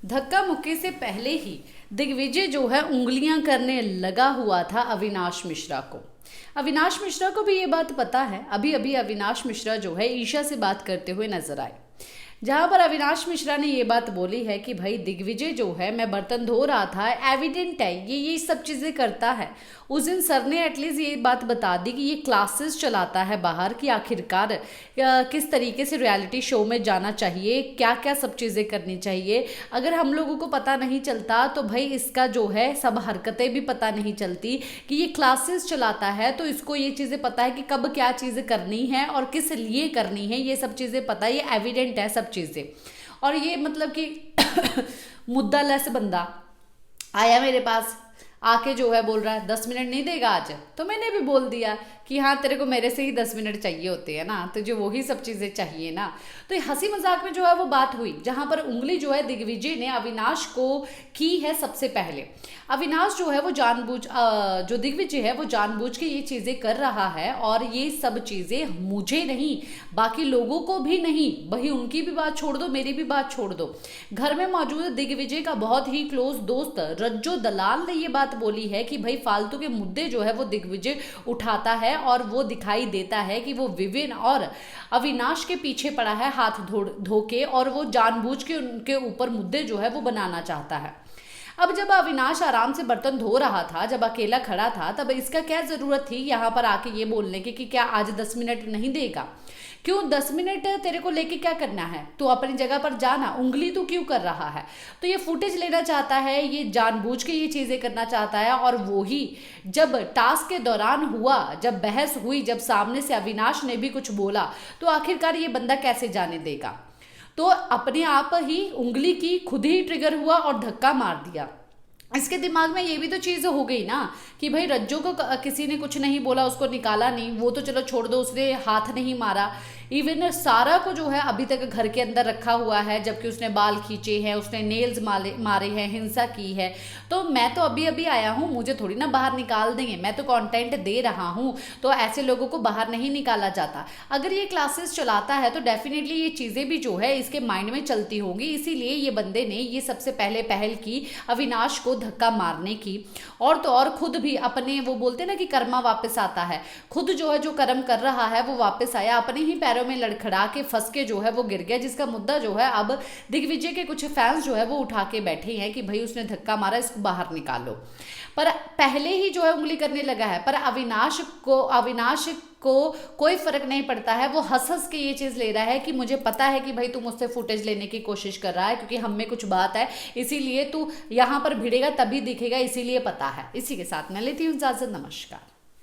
धक्का मुक्की से पहले ही दिग्विजय जो है उंगलियां करने लगा हुआ था अविनाश मिश्रा को। अविनाश मिश्रा को भी ये बात पता है। अभी अभी अविनाश मिश्रा जो है ईशा से बात करते हुए नजर आए, जहां पर अविनाश मिश्रा ने ये बात बोली है कि भाई दिग्विजय जो है, मैं बर्तन धो रहा था, एविडेंट है ये सब चीज़ें करता है। उस दिन सर ने एटलीस्ट ये बात बता दी कि ये क्लासेस चलाता है बाहर, कि आखिरकार किस तरीके से रियलिटी शो में जाना चाहिए, क्या क्या सब चीज़ें करनी चाहिए। अगर हम लोगों को पता नहीं चलता तो भाई इसका जो है सब हरकतें भी पता नहीं चलती कि ये क्लासेस चलाता है, तो इसको ये चीज़ें पता है कि कब क्या चीज़ें करनी है और किस लिए करनी है, ये सब चीज़ें पता है, ये एविडेंट है सब चीज़ें। और ये मतलब कि मुद्दा लेस बंदा आया मेरे पास, आके जो है बोल रहा है 10 मिनट नहीं देगा आज। तो मैंने भी बोल दिया कि हाँ तेरे को मेरे से ही 10 मिनट चाहिए होते हैं ना, तो जो वही सब चीज़ें चाहिए ना। तो ये हंसी मजाक में जो है वो बात हुई, जहाँ पर उंगली जो है दिग्विजय ने अविनाश को की है सबसे पहले। अविनाश जो है वो जो दिग्विजय है वो जानबूझ के ये चीज़ें कर रहा है, और ये सब चीज़ें मुझे नहीं बाकी लोगों को भी नहीं, भाई उनकी भी बात छोड़ दो, मेरी भी बात छोड़ दो। घर में मौजूद दिग्विजय का बहुत ही क्लोज दोस्त रज्जो दलाल ने ये बात बोली है कि भाई फालतू के मुद्दे जो है वो दिग्विजय उठाता है, और वो दिखाई देता है कि वो विवेन और अविनाश के पीछे पड़ा है हाथ धो के, और वो जानबूझ के उनके ऊपर मुद्दे जो है वो बनाना चाहता है। अब जब अविनाश आराम से बर्तन धो रहा था, जब अकेला खड़ा था, तब इसका क्या जरूरत थी यहाँ पर आके ये बोलने की कि क्या आज 10 मिनट नहीं देगा? क्यों 10 मिनट तेरे को लेके क्या करना है? तू अपनी जगह पर जाना, उंगली तू क्यों कर रहा है? तो ये फुटेज लेना चाहता है, ये जानबूझ के ये चीजें करना चाहता है। और वो ही जब टास्क के दौरान हुआ, जब बहस हुई, जब सामने से अविनाश ने भी कुछ बोला, तो आखिरकार ये बंदा कैसे जाने देगा? तो अपने आप ही उंगली की खुद ही ट्रिगर हुआ और धक्का मार दिया। इसके दिमाग में ये भी तो चीज़ हो गई ना कि भाई रज्जो को किसी ने कुछ नहीं बोला, उसको निकाला नहीं, वो तो चलो छोड़ दो, उसने हाथ नहीं मारा। इवन सारा को जो है अभी तक घर के अंदर रखा हुआ है, जबकि उसने बाल खींचे हैं, उसने नेल्स मारे हैं, हिंसा की है। तो मैं तो अभी अभी आया हूँ, मुझे थोड़ी ना बाहर निकाल देंगे, मैं तो कंटेंट दे रहा हूँ, तो ऐसे लोगों को बाहर नहीं निकाला जाता। अगर ये क्लासेस चलाता है तो डेफिनेटली ये चीज़ें भी जो है इसके माइंड में चलती होंगी, इसीलिए ये बंदे ने ये सबसे पहले पहल की अविनाश को धक्का मारने की। और तो और खुद भी अपने, वो बोलते ना कि कर्मा वापस आता है, खुद जो है जो कर्म कर रहा है वो वापस आया, अपने ही पैरों में लड़खड़ा के फंस के जो है वो गिर गया, जिसका मुद्दा जो है अब दिग्विजय के कुछ फैंस जो है वो उठा के बैठे हैं कि भाई उसने धक्का मारा, इसको बाहर निकालो। पर पहले ही जो है उंगली करने लगा है। पर अविनाश को कोई फर्क नहीं पड़ता है, वो हंस हंस के ये चीज़ ले रहा है कि मुझे पता है कि भाई तुम मुझसे फुटेज लेने की कोशिश कर रहा है, क्योंकि हम में कुछ बात है, इसीलिए तू यहाँ पर भिड़ेगा तभी दिखेगा, इसीलिए पता है। इसी के साथ मैं लेती हूँ इजाजत, नमस्कार।